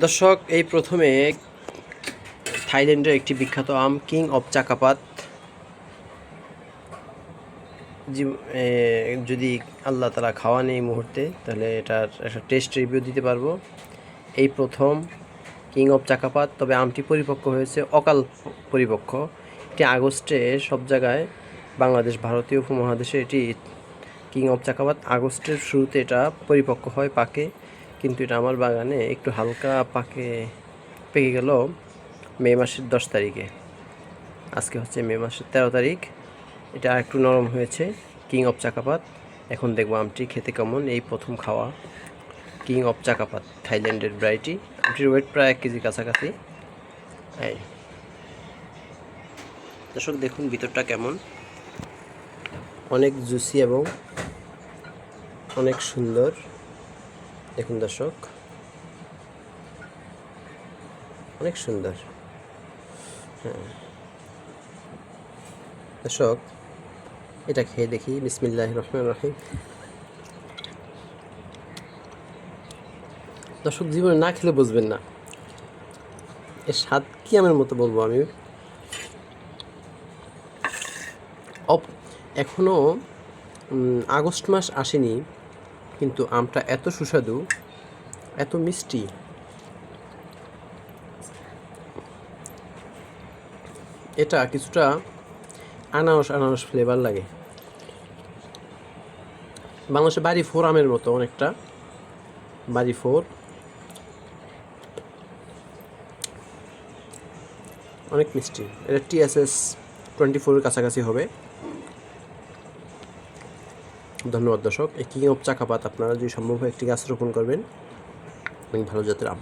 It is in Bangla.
দর্শক, এই প্রথমে থাইল্যান্ডের একটি বিখ্যাত আম কিং অফ চাকাপাত যদি আল্লাহ তালা খাওয়ান এই মুহূর্তে, তাহলে এটার একটা টেস্ট রিভিউ দিতে পারবো। এই প্রথম কিং অফ চাকাপাত, তবে আমটি পরিপক্ক হয়েছে অকাল পরিপক্ক। এটি আগস্টে সব জায়গায়, বাংলাদেশ ভারতীয় উপমহাদেশে এটি কিং অফ চাকাপাত আগস্টের শুরুতে এটা পরিপক্ক হয়, পাকে। কিন্তু এটা আমার বাগানে একটু হালকা পেকে গেল মে মাসের 10 তারিখে। আজকে হচ্ছে মে মাসের 13 তারিখ। এটা একটু নরম হয়েছে কিং অফ চাকাপাত। এখন দেখবো আমটি খেতে কেমন। এই প্রথম খাওয়া কিং অফ চাকাপাত, থাইল্যান্ডের ভ্যারাইটি। আমটির ওয়েট প্রায় 1 কেজি কাছাকাছি। এই দর্শক দেখুন ভিতরটা কেমন, অনেক জুসি এবং অনেক সুন্দর। দেখুন দর্শক, অনেক সুন্দর। হ্যাঁ দর্শক, এটা খেয়ে দেখি। বিসমিল্লাহির রহমানির রহিম। দর্শক, জীবনে না খেলে বুঝবেন না এর স্বাদ কি। আমার মতো বলবো আমি, এখনও আগস্ট মাস আসেনি, কিন্তু আমটা এত সুস্বাদু, এত মিষ্টি। এটা কিছুটা আনারস ফ্লেভার লাগে। বাংলাদেশে বাড়ি 4 আমের মতো অনেকটা। বাড়ি 4 অনেক মিষ্টি। এটা TSS 24-এর কাছাকাছি হবে। ধন্যবাদ দর্শক। এই কিং অফ চাকাপাত আপনারা যদি সম্ভব হয় একটি গাছ রোপণ করবেন। অনেক ভালো জাতের আম।